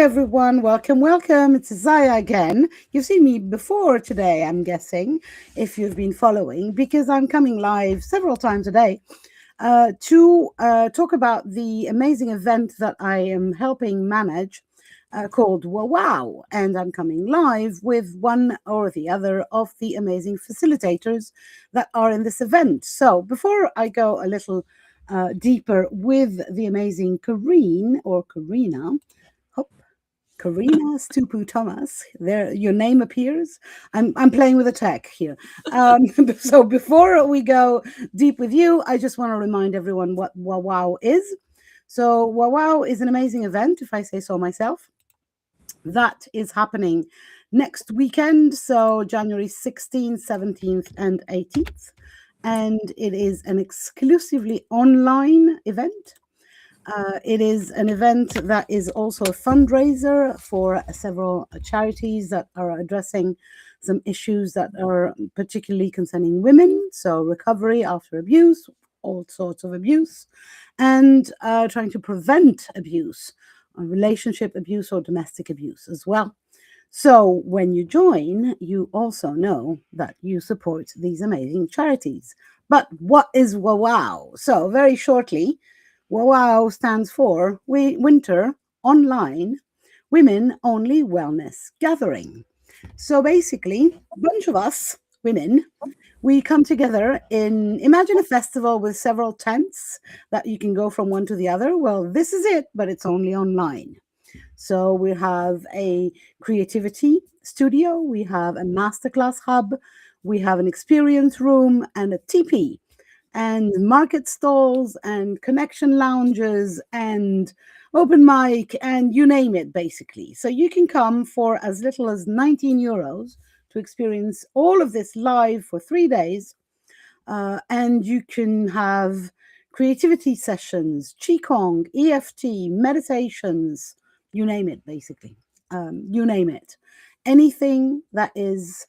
everyone, welcome. It's Zaya again. You've seen me before today, I'm guessing, if you've been following, because I'm coming live several times a day to talk about the amazing event that I am helping manage called WOWOW. And I'm coming live with one or the other of the amazing facilitators that are in this event. So before I go a little deeper with the amazing Karina, Karina Stupu Thomas. There, your name appears. I'm playing with the tech here. So before we go deep with you, I just want to remind everyone what WOWOW is. So WOWOW is an amazing event, if I say so myself. That is happening next weekend, so January 16th, 17th, and 18th. And it is an exclusively online event. It is an event that is also a fundraiser for several charities that are addressing some issues that are particularly concerning women. So recovery after abuse, all sorts of abuse, and trying to prevent abuse, relationship abuse or domestic abuse as well. So when you join, you also know that you support these amazing charities. But what is WOWOW? So very shortly, WOWOW stands for Winter Online Women Only Wellness Gathering. So basically, a bunch of us women, we come together imagine a festival with several tents that you can go from one to the other. Well, this is it, but it's only online. So we have a creativity studio, we have a masterclass hub, we have an experience room and a teepee and market stalls and connection lounges and open mic and you name it, basically. So you can come for as little as 19 euros to experience all of this live for 3 days. And you can have creativity sessions, Qigong, EFT, meditations, you name it, basically. You name it. Anything that is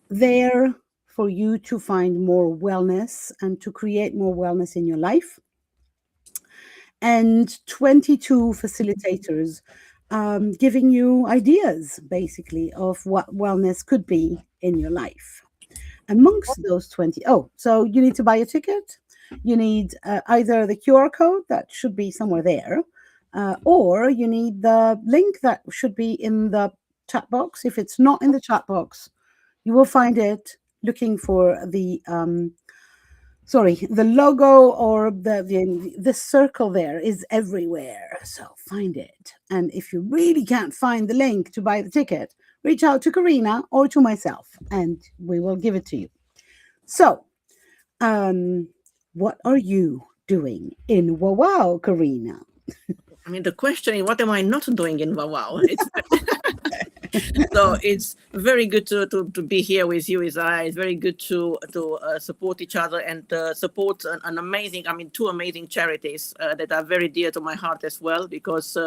there for you to find more wellness and to create more wellness in your life. And 22 facilitators giving you ideas, basically, of what wellness could be in your life. Amongst those 20, so you need to buy a ticket. You need either the QR code that should be somewhere there, or you need the link that should be in the chat box. If it's not in the chat box, you will find it looking for the logo or the circle there is everywhere. So find it. And if you really can't find the link to buy the ticket, reach out to Karina or to myself and we will give it to you. So, what are you doing in WOWOW, Karina? I mean, the question is, what am I not doing in WOWOW? So it's very good to be here with you, Isaiah. It's very good to support each other and support an amazing, two amazing charities that are very dear to my heart as well, because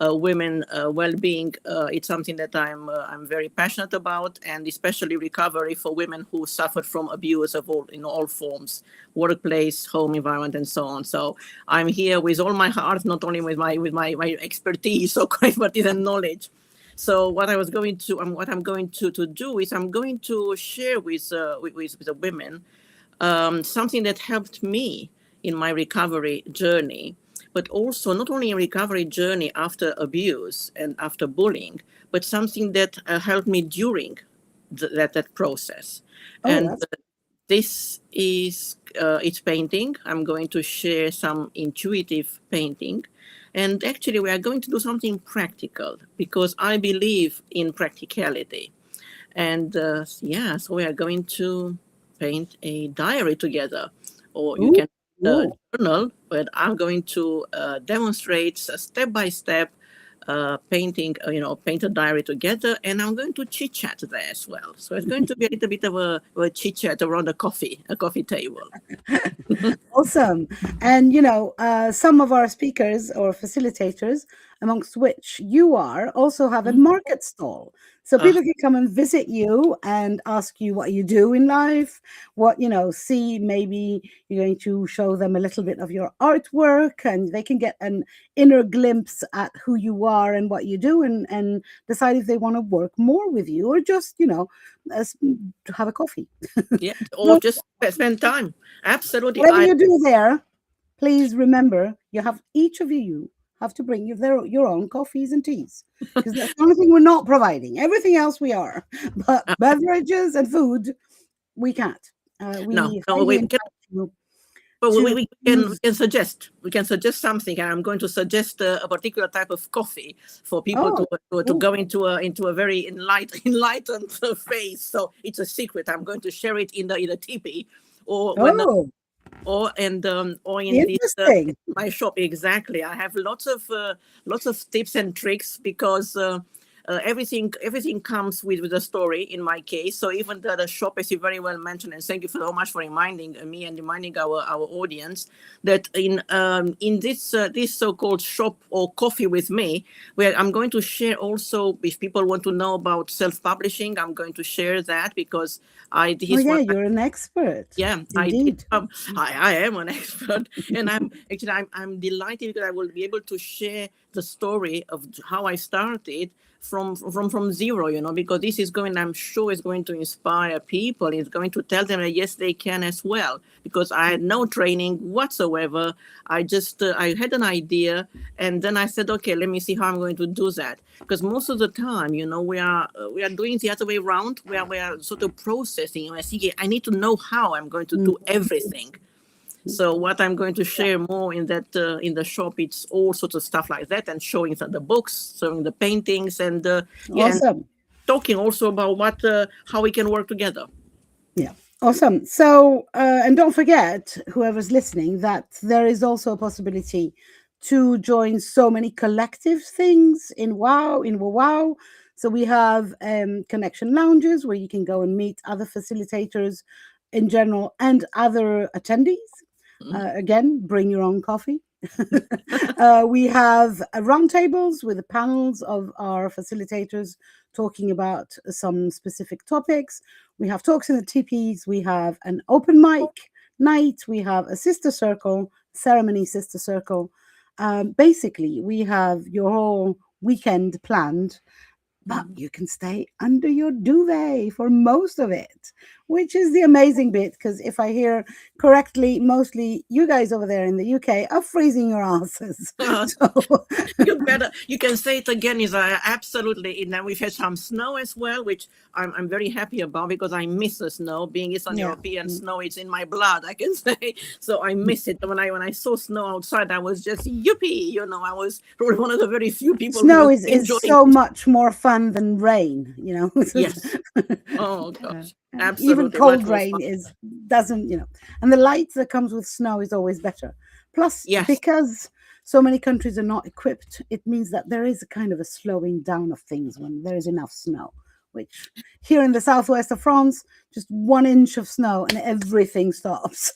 women well-being, it's something that I'm very passionate about, and especially recovery for women who suffered from abuse of all forms, workplace, home environment, and so on. So I'm here with all my heart, not only with my expertise or expertise and knowledge. So what I'm going to do is I'm going to share with the women something that helped me in my recovery journey, but also not only a recovery journey after abuse and after bullying, but something that helped me during that process. This is it's painting. I'm going to share some intuitive painting. And actually, we are going to do something practical because I believe in practicality. And so we are going to paint a diary together, or you can journal, but I'm going to demonstrate step by step painting, paint a diary together, and I'm going to chit chat there as well. So it's going to be a little bit of a chit chat around a coffee table. Awesome. And some of our speakers or facilitators amongst which you are, also have a market stall. So people can come and visit you and ask you what you do in life, what, see, maybe you're going to show them a little bit of your artwork, and they can get an inner glimpse at who you are and what you do, and decide if they want to work more with you, or just, to have a coffee. Yeah, or just spend time. Absolutely. Whatever you do there, please remember, each of you have to bring your own coffees and teas, because that's the only thing we're not providing. Everything else we are, but beverages and food we can't. We No, highly we encourage you but to we use. can suggest. We can suggest something, and I'm going to suggest a particular type of coffee for people to Ooh. go into a very enlightened phase. So it's a secret. I'm going to share it in the teepee, or when or in Interesting. my shop. Exactly. I have lots of tips and tricks, because everything comes with a story in my case. So even the shop, as you very well mentioned, and thank you so much for reminding me and reminding our audience that in this so-called shop or coffee with me, where I'm going to share also, if people want to know about self-publishing, I'm going to share that, because you're an expert. Yeah, Indeed. I am an expert, and I'm delighted because I will be able to share the story of how I started from zero, because this is I'm sure is going to inspire people. It's going to tell them that yes, they can as well, because I had no training whatsoever. I had an idea, and then I said, okay, let me see how I'm going to do that. Because most of the time, we are doing the other way around, where we are sort of processing. I think I need to know how I'm going to do everything. So what I'm going to share more in in the shop, it's all sorts of stuff like that, and showing the books, showing the paintings, and Awesome. and talking also about how we can work together. Yeah. Awesome. So, and don't forget, whoever's listening, that there is also a possibility to join so many collective things in WOWOW. So we have connection lounges where you can go and meet other facilitators in general and other attendees. Again, bring your own coffee. We have roundtables with the panels of our facilitators talking about some specific topics. We have talks in the teepees. We have an open mic night. We have a sister circle, ceremony sister circle. Basically, we have your whole weekend planned, but you can stay under your duvet for most of it, which is the amazing bit, because if I hear correctly, mostly you guys over there in the UK are freezing your asses. So You can say it again, Isaiah. Absolutely. And then we've had some snow as well, which I'm very happy about, because I miss the snow. Being Eastern European, snow is in my blood, I can say. So I miss it. When I saw snow outside, I was just yippee. I was probably one of the very few people. Snow is so much more fun than rain. Yes. Oh gosh. Absolutely. Even cold rain doesn't. And the light that comes with snow is always better. Plus, because so many countries are not equipped, it means that there is a kind of a slowing down of things when there is enough snow, which here in the southwest of France, just 1 inch of snow and everything stops.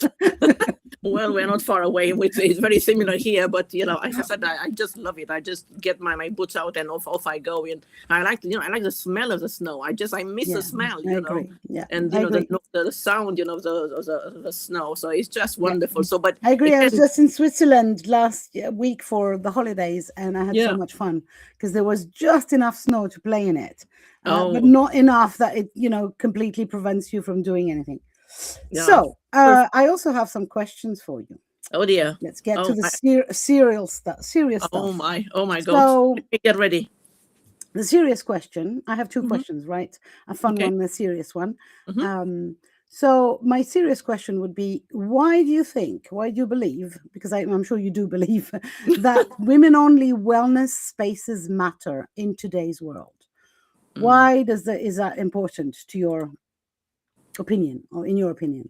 Well, we're not far away. It's very similar here, but as I said, I just love it. I just get my boots out and off I go. And I like the smell of the snow. I miss the smell, I agree. Yeah, and the sound, of the snow. So it's just wonderful. So, but I agree. I was just in Switzerland last week for the holidays, and I had so much fun because there was just enough snow to play in it, but not enough that it completely prevents you from doing anything. Yeah. So I also have some questions for you. Oh dear. Let's get to the serious stuff. Oh my God. So get ready. The serious question. I have two questions, right? A fun one and a serious one. So my serious question would be, why do you believe, because I'm sure you do believe, that women-only wellness spaces matter in today's world? Why is that important to your opinion, or in your opinion?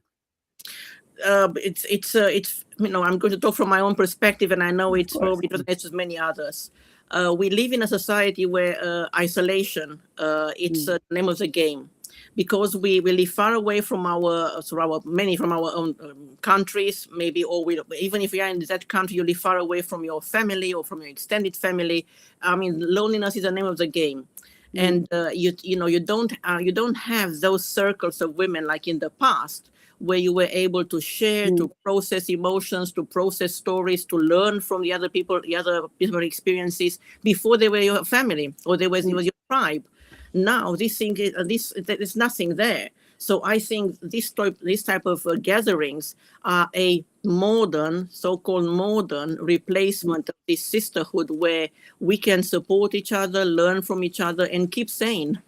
It's I'm going to talk from my own perspective, and I know it's probably resonates with many others. We live in a society where isolation it's the name of the game. because we live far away from many from our own countries, maybe, or even if you are in that country, you live far away from your family or from your extended family. I mean, loneliness is the name of the game. And you don't have those circles of women like in the past, where you were able to share, to process emotions, to process stories, to learn from the other people experiences before they were your family or they was your tribe. Now this thing there's nothing there. So I think this type of gatherings are a modern, so-called modern replacement of this sisterhood, where we can support each other, learn from each other, and keep sane,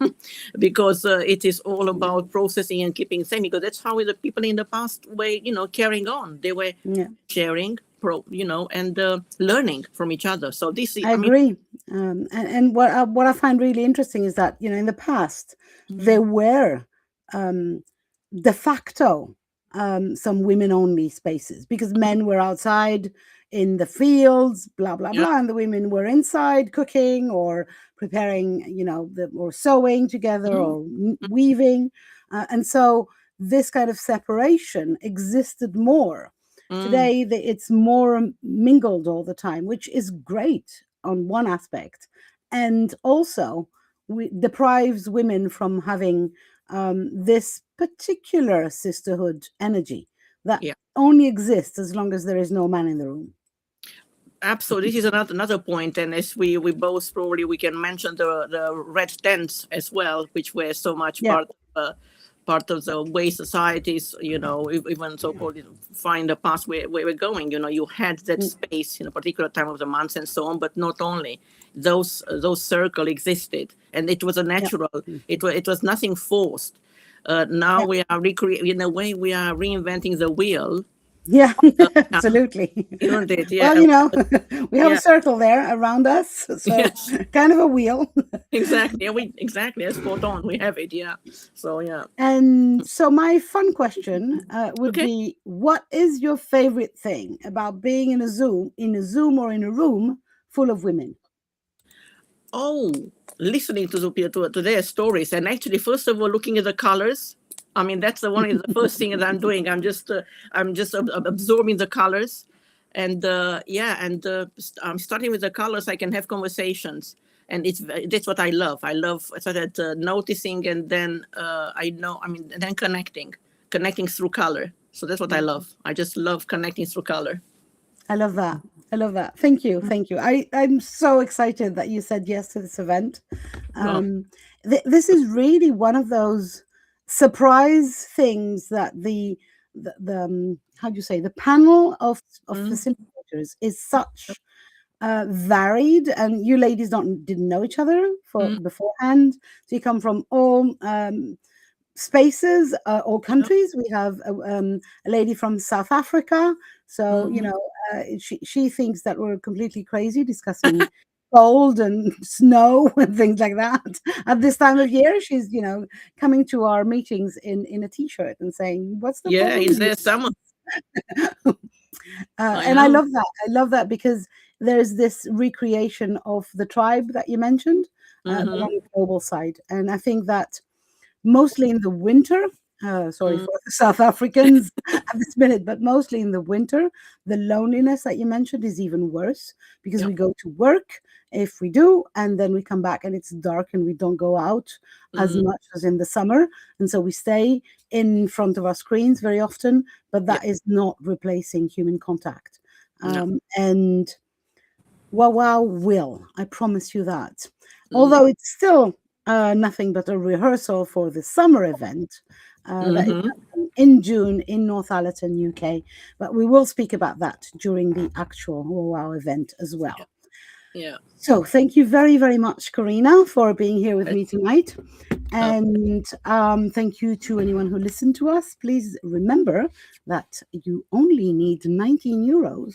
because it is all about processing and keeping sane. Because that's how the people in the past were, carrying on. They were sharing, and learning from each other. So this, I agree. And what I find really interesting is that, in the past, there were de facto some women-only spaces, because men were outside in the fields, blah, blah, blah, and the women were inside cooking or preparing, or sewing together or weaving. And so this kind of separation existed more. Today, it's more mingled all the time, which is great on one aspect, and also deprives women from having this particular sisterhood energy that only exists as long as there is no man in the room. Absolutely, this is another point, and as we both probably we can mention the red tents as well, which were so much part of the way societies, even so-called find the path where we're going. You had that space in a particular time of the month and so on, but not only those circle existed, and it was a natural. It was nothing forced. Now we are in a way we are reinventing the wheel. Yeah, absolutely. Isn't it? Yeah. Well, we have a circle there around us, so kind of a wheel. Exactly. Exactly. Spot on. We have it. Yeah. So yeah. And so my fun question would be: what is your favorite thing about being in a Zoom or in a room full of women? Oh, listening to their stories, and actually, first of all, looking at the colors. I mean, that's the first thing that I'm doing. I'm just absorbing the colors, and I'm starting with the colors. I can have conversations, and that's what I love. I love noticing, and then then connecting through color. So that's what I love. I just love connecting through color. I love that. I love that. Thank you. Thank you. I'm so excited that you said yes to this event. This is really one of those surprise things that the how do you say, the panel of facilitators is such varied, and you ladies didn't know each other beforehand, so you come from all spaces, all countries. We have a lady from South Africa, so she thinks that we're completely crazy discussing cold and snow and things like that at this time of year. She's coming to our meetings in a t-shirt and saying, "What's the problem?" Is there someone? And I love that because there's this recreation of the tribe that you mentioned, on the global side, and I think that mostly in the winter, sorry for the South Africans at this minute, but mostly in the winter, the loneliness that you mentioned is even worse, because we go to work, if we do, and then we come back and it's dark and we don't go out as much as in the summer. And so we stay in front of our screens very often, but that is not replacing human contact. And WOWOW will, I promise you that. Although it's still nothing but a rehearsal for the summer event that is happening in June in Northallerton, UK. But we will speak about that during the actual WOWOW event as well. Yeah. So thank you very, very much, Karina, for being here with me tonight. And thank you to anyone who listened to us. Please remember that you only need 19 euros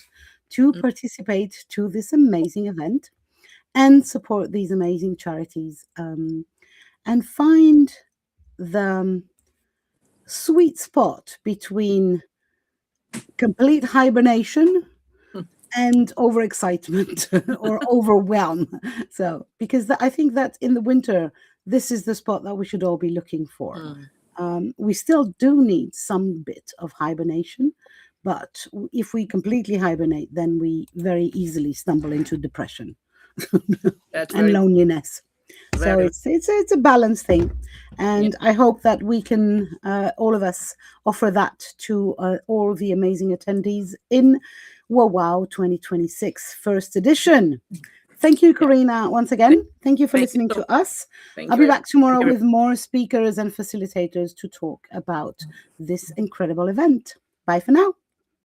to participate to this amazing event and support these amazing charities, and find the sweet spot between complete hibernation and overexcitement or overwhelm. So, because I think that in the winter, this is the spot that we should all be looking for. Mm. We still do need some bit of hibernation, but if we completely hibernate, then we very easily stumble into depression That's and very, loneliness. So very, it's a balance thing, and I hope that we can all of us offer that to all the amazing attendees in WOWOW 2026 first edition. Thank you, Karina, once again. Thank you for Thank you listening so to us. thank I'll you be very back tomorrow much. with more speakers and facilitators to talk about this incredible event. Bye for now.